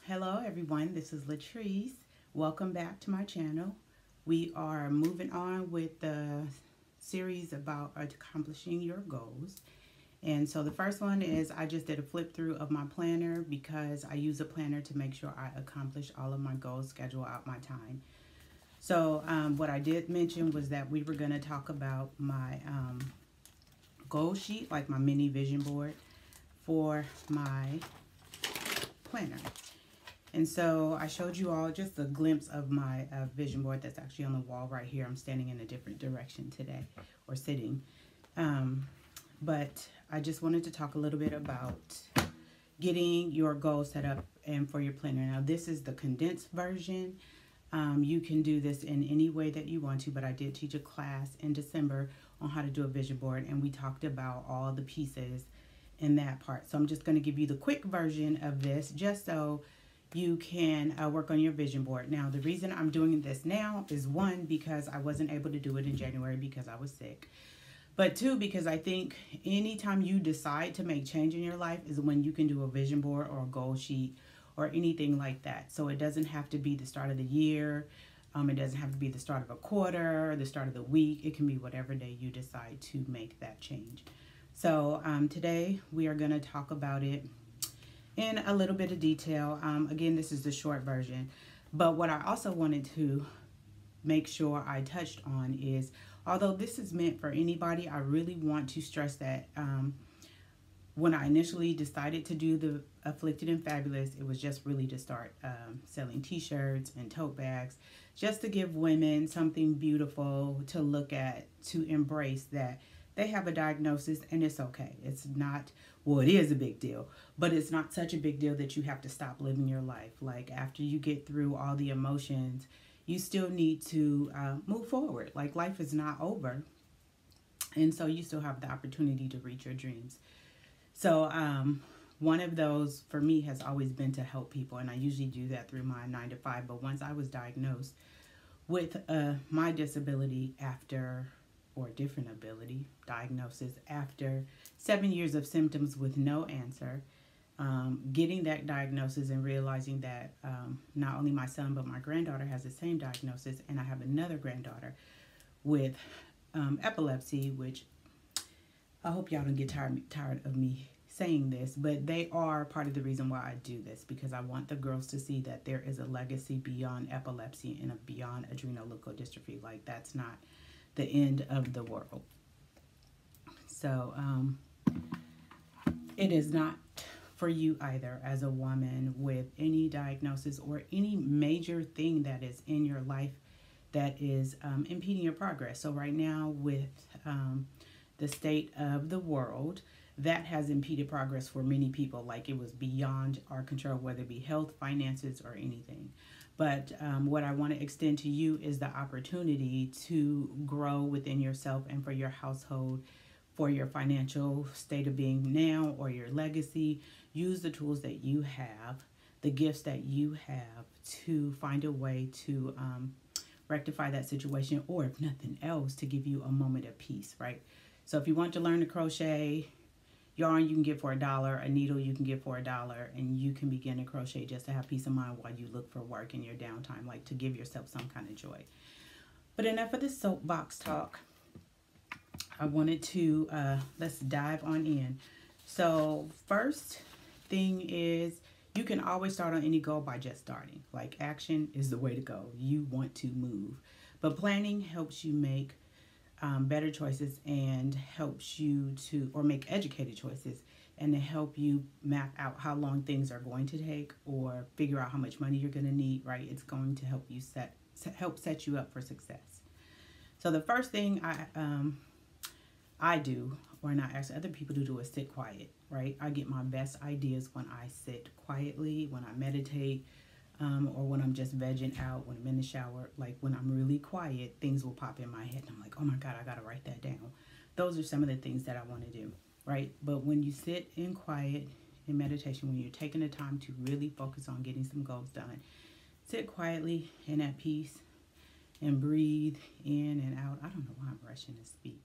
Hello everyone, this is Latrice. Welcome back to my channel. We are moving on with the series about accomplishing your goals. And so the first one is I just did a flip through of my planner because I use a planner to make sure I accomplish all of my goals, schedule out my time. So what I did mention was that we were going to talk about my goal sheet, like my mini vision board for my planner. And so I showed you all just a glimpse of my vision board that's actually on the wall right here. I'm standing in a different direction today, or sitting. But I just wanted to talk a little bit about getting your goals set up and for your planner. Now this is the condensed version. You can do this in any way that you want to, but I did teach a class in December on how to do a vision board, and we talked about all the pieces in that part. So I'm just going to give you the quick version of this just so you can work on your vision board. Now, the reason I'm doing this now is one, because I wasn't able to do it in January because I was sick. But two, because I think anytime you decide to make change in your life is when you can do a vision board or a goal sheet or anything like that. So it doesn't have to be the start of the year. It doesn't have to be the start of a quarter, the start of the week. It can be whatever day you decide to make that change. So today we are going to talk about it in a little bit of detail. Again, this is the short version. But what I also wanted to make sure I touched on is, although this is meant for anybody, I really want to stress that when I initially decided to do the Afflicted and Fabulous, it was just really to start selling t-shirts and tote bags, just to give women something beautiful to look at, to embrace that they have a diagnosis and it's okay. It's not, well, it is a big deal, but it's not such a big deal that you have to stop living your life. Like after you get through all the emotions, you still need to move forward. Like life is not over. And so you still have the opportunity to reach your dreams. So one of those for me has always been to help people. And I usually do that through my 9-to-5. But once I was diagnosed with my disability after, or different ability diagnosis after 7 years of symptoms with no answer, getting that diagnosis and realizing that not only my son but my granddaughter has the same diagnosis, and I have another granddaughter with epilepsy, which I hope y'all don't get tired of me saying this, but they are part of the reason why I do this, because I want the girls to see that there is a legacy beyond epilepsy and beyond adrenal leukodystrophy. Like that's not the end of the world. So it is not for you either as a woman with any diagnosis or any major thing that is in your life that is impeding your progress. So right now with the state of the world, that has impeded progress for many people. Like it was beyond our control, whether it be health, finances, or anything. But what I want to extend to you is the opportunity to grow within yourself and for your household, for your financial state of being now or your legacy. Use the tools that you have, the gifts that you have, to find a way to rectify that situation, or if nothing else, to give you a moment of peace, right? So if you want to learn to crochet, yarn you can get for $1, a needle you can get for $1, and you can begin to crochet just to have peace of mind while you look for work in your downtime, like to give yourself some kind of joy. But enough of this soapbox talk. I wanted to, let's dive on in. So first thing is, you can always start on any goal by just starting. Like action is the way to go. You want to move. But planning helps you make better choices and helps you to, or make educated choices, and to help you map out how long things are going to take, or figure out how much money you're going to need, right? It's going to help you help set you up for success. So the first thing I do, or not ask other people to do, is sit quiet, right? I get my best ideas when I sit quietly, when I meditate, or when I'm just vegging out, when I'm in the shower. Like when I'm really quiet, things will pop in my head and I'm like, oh my God, I gotta write that down. Those are some of the things that I want to do, right? But when you sit in quiet in meditation, when you're taking the time to really focus on getting some goals done, sit quietly and at peace and breathe in and out. I don't know why I'm rushing to speak.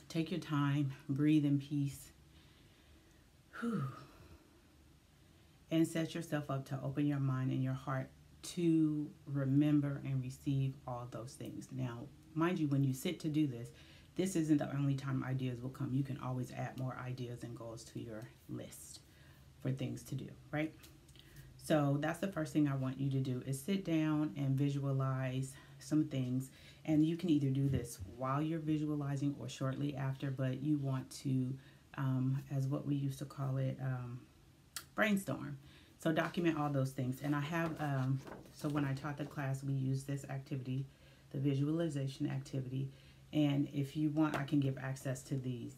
Take your time, breathe in peace. Whew. and set yourself up to open your mind and your heart to remember and receive all those things. Now, mind you, when you sit to do this, this isn't the only time ideas will come. You can always add more ideas and goals to your list for things to do, right? So that's the first thing I want you to do is sit down and visualize some things. And you can either do this while you're visualizing or shortly after, but you want to, as what we used to call it, brainstorm. So document all those things. And I have, so when I taught the class, we used this activity, the visualization activity. And if you want, I can give access to these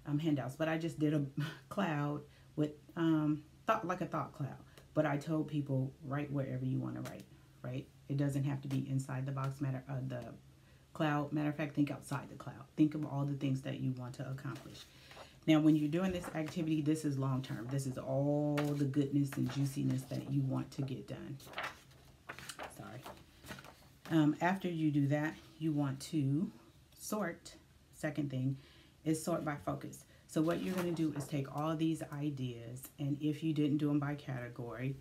handouts. But I just did a cloud with, like a thought cloud. But I told people, write wherever you want to write, right? It doesn't have to be inside the box, the cloud. Matter of fact, think outside the cloud. Think of all the things that you want to accomplish. Now, when you're doing this activity, this is long term. This is all the goodness and juiciness that you want to get done. Sorry. After you do that, you want to sort. Second thing is sort by focus. So what you're going to do is take all these ideas, and if you didn't do them by category,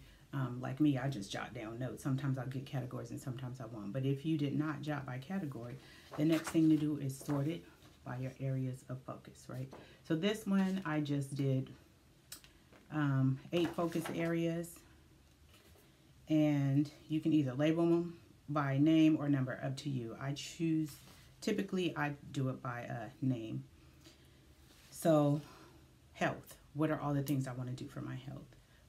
like me, I just jot down notes. Sometimes I'll get categories and sometimes I won't. But if you did not jot by category, the next thing to do is sort it by your areas of focus, right? So this one, I just did 8 focus areas, and you can either label them by name or number, up to you. Typically I do it by name. So health, what are all the things I want to do for my health?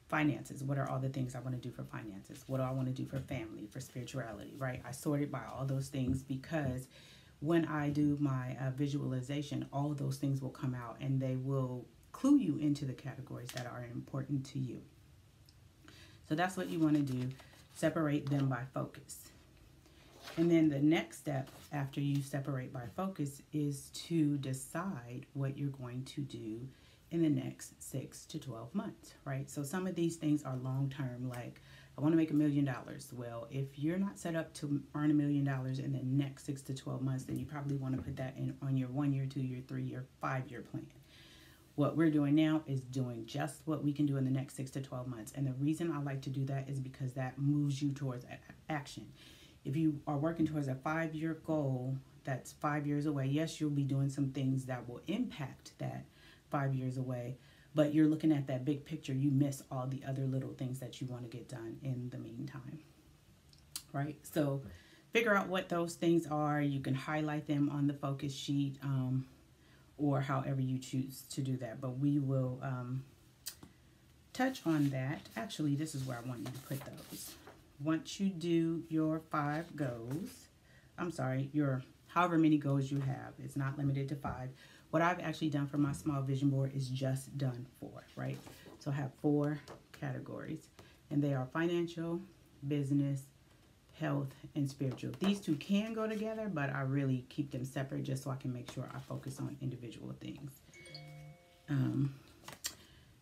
Finances, what are all the things I want to do for finances? What do I want to do for family, for spirituality, right? I sorted by all those things because when I do my visualization, all of those things will come out and they will clue you into the categories that are important to you. So that's what you want to do, separate them by focus. And then the next step after you separate by focus is to decide what you're going to do in the next 6 to 12 months, right? So some of these things are long-term, like I want to make $1 million. Well, if you're not set up to earn $1 million in the next 6 to 12 months, then you probably want to put that in on your 1 year, 2 year, 3 year, 5 year plan. What we're doing now is doing just what we can do in the next 6 to 12 months. And the reason I like to do that is because that moves you towards action. If you are working towards a 5-year goal that's 5 years away, yes, you'll be doing some things that will impact that 5 years away, but you're looking at that big picture. You miss all the other little things that you want to get done in the meantime, right? So figure out what those things are. You can highlight them on the focus sheet or however you choose to do that, but we will touch on that. Actually, this is where I want you to put those. Once you do your 5 goals, your however many goals you have, it's not limited to 5. What I've actually done for my small vision board is just done 4, right? So I have 4 categories, and they are financial, business, health, and spiritual. These 2 can go together, but I really keep them separate just so I can make sure I focus on individual things.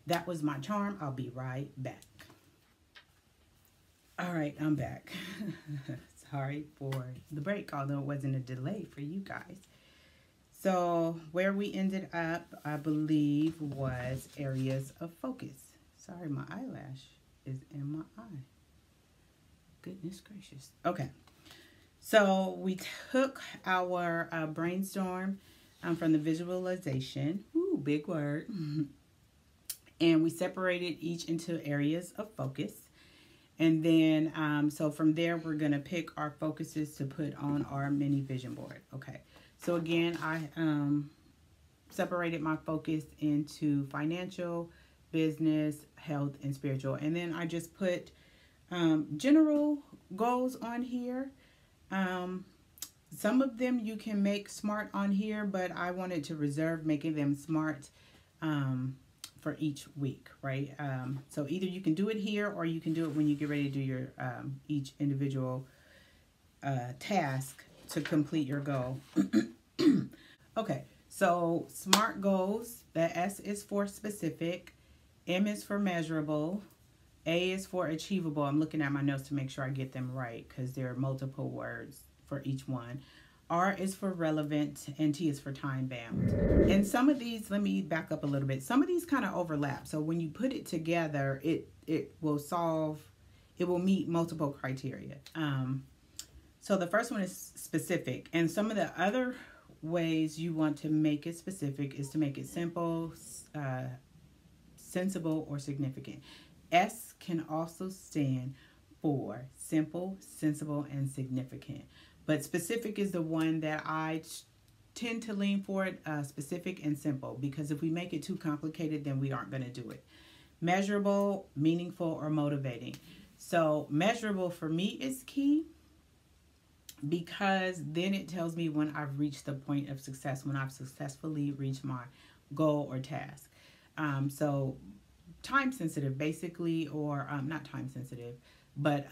That was my charm. I'll be right back. All right, I'm back. Sorry for the break, although it wasn't a delay for you guys. So where we ended up, I believe, was areas of focus. Sorry, my eyelash is in my eye. Goodness gracious. Okay. So we took our brainstorm from the visualization. Ooh, big word. And we separated each into areas of focus. And then, so from there, we're going to pick our focuses to put on our mini vision board. Okay. So again, I separated my focus into financial, business, health, and spiritual. And then I just put general goals on here. Some of them you can make SMART on here, but I wanted to reserve making them SMART for each week, right? So either you can do it here or you can do it when you get ready to do your each individual task to complete your goal. Okay, so SMART goals, the S is for specific, M is for measurable, A is for achievable. I'm looking at my notes to make sure I get them right because there are multiple words for each one. R is for relevant, and T is for time bound. And some of these, let me back up a little bit. Some of these kind of overlap. So when you put it together, it will meet multiple criteria. So the first one is specific. And some of the other ways you want to make it specific is to make it simple, sensible, or significant. S can also stand for simple, sensible, and significant. But specific is the one that I tend to lean for it, specific and simple, because if we make it too complicated, then we aren't going to do it. Measurable, meaningful, or motivating. So measurable for me is key, because then it tells me when I've reached the point of success, when I've successfully reached my goal or task. So time sensitive, basically, or not time sensitive, but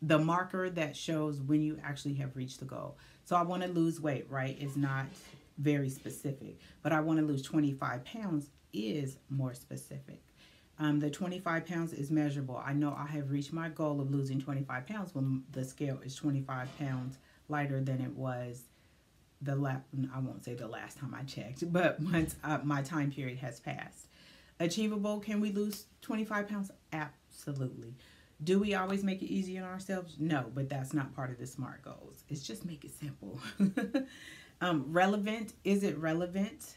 the marker that shows when you actually have reached the goal. So I want to lose weight, right? It's not very specific, but I want to lose 25 pounds is more specific. The 25 pounds is measurable. I know I have reached my goal of losing 25 pounds when the scale is 25 pounds lighter than it was I won't say the last time I checked, but once my time period has passed. Achievable, can we lose 25 pounds? Absolutely. Do we always make it easy on ourselves? No, but that's not part of the SMART goals. It's just make it simple. Relevant, is it relevant?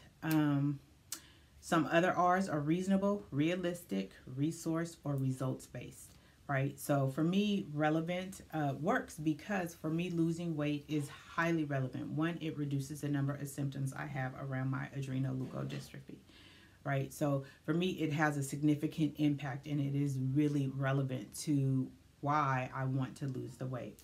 Some other R's are reasonable, realistic, resource, or results-based, right? So for me, relevant works because for me, losing weight is highly relevant. One, it reduces the number of symptoms I have around my adrenoleukodystrophy, right? So for me, it has a significant impact, and it is really relevant to why I want to lose the weight.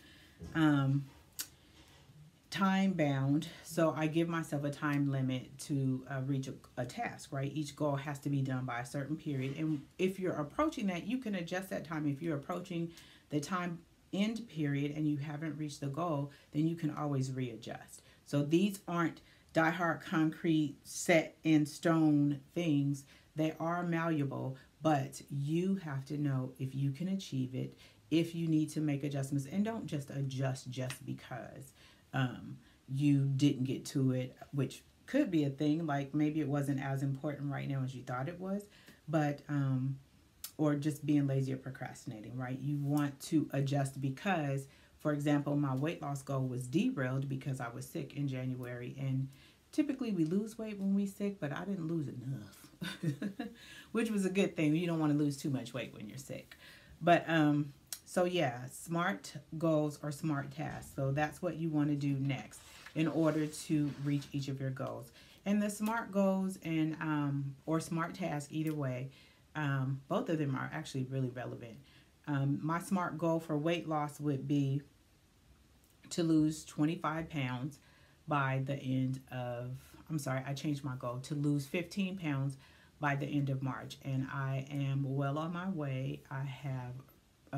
Time bound, so I give myself a time limit to reach a task, right? Each goal has to be done by a certain period, and if you're approaching that, you can adjust that time. If you're approaching the time end period and you haven't reached the goal, then you can always readjust. So these aren't die-hard, concrete, set in stone things. They are malleable, but you have to know if you can achieve it, if you need to make adjustments, and don't just adjust just because you didn't get to it, which could be a thing, like maybe it wasn't as important right now as you thought it was, but or just being lazy or procrastinating, right? You want to adjust because, for example, my weight loss goal was derailed because I was sick in January, and typically we lose weight when we're sick, but I didn't lose enough, which was a good thing. You don't want to lose too much weight when you're sick. But so yeah, SMART goals or SMART tasks. So that's what you want to do next in order to reach each of your goals. And the SMART goals and or SMART tasks, either way, both of them are actually really relevant. My SMART goal for weight loss would be to lose 25 pounds by the end of, I changed my goal to lose 15 pounds by the end of March. And I am well on my way. I have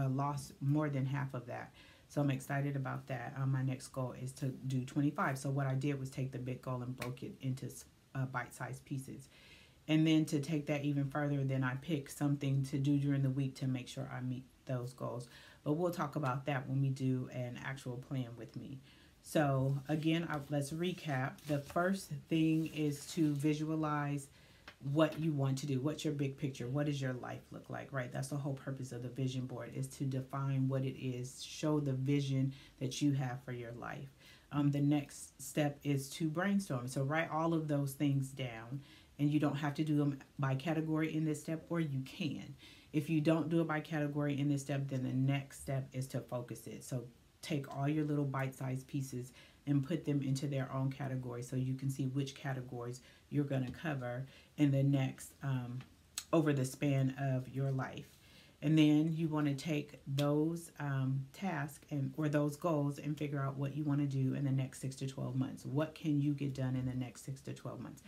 lost more than half of that. So I'm excited about that. My next goal is to do 25. So what I did was take the big goal and broke it into bite-sized pieces. And then to take that even further, then I pick something to do during the week to make sure I meet those goals. But we'll talk about that when we do an actual plan with me. So again, let's recap. The first thing is to visualize what you want to do. What's your big picture? What does your life look like, right? That's the whole purpose of the vision board, is to define what it is, show the vision that you have for your life. The next step is to brainstorm. So write all of those things down, and you don't have to do them by category in this step, or you can. If you don't do it by category in this step, then the next step is to focus it. So take all your little bite-sized pieces and put them into their own category so you can see which categories you're going to cover in the next, over the span of your life. And then you want to take those tasks or those goals and figure out what you want to do in the next 6 to 12 months. What can you get done in the next 6 to 12 months?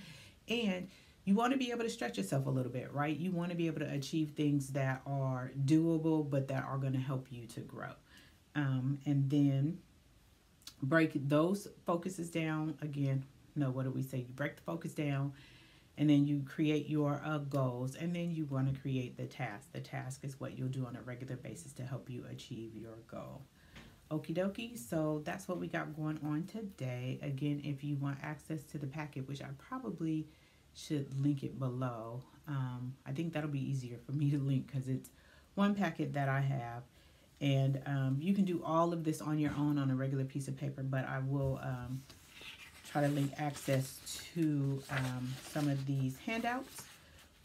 And you want to be able to stretch yourself a little bit, right? You want to be able to achieve things that are doable, but that are going to help you to grow. And then break those focuses down. Again, no, what do we say? You break the focus down, and then you create your goals, and then you want to create the task. The task is what you'll do on a regular basis to help you achieve your goal. Okie dokie. So that's what we got going on today. Again, if you want access to the packet, which I probably should link it below. I think that'll be easier for me to link because it's one packet that I have. And you can do all of this on your own on a regular piece of paper, but I will try to link access to some of these handouts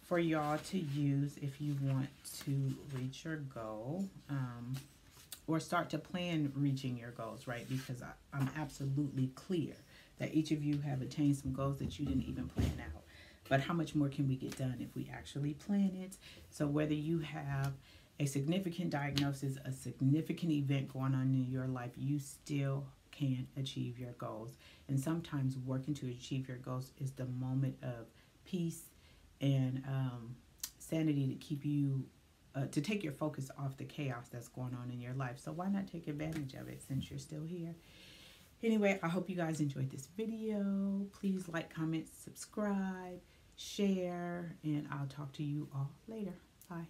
for y'all to use if you want to reach your goal. Or start to plan reaching your goals, right? Because I'm absolutely clear that each of you have attained some goals that you didn't even plan out. But how much more can we get done if we actually plan it? So whether you have a significant diagnosis, a significant event going on in your life, you still can achieve your goals. And sometimes working to achieve your goals is the moment of peace and sanity to keep you to take your focus off the chaos that's going on in your life. So why not take advantage of it since you're still here? Anyway, I hope you guys enjoyed this video. Please like, comment, subscribe, share, and I'll talk to you all later. Bye.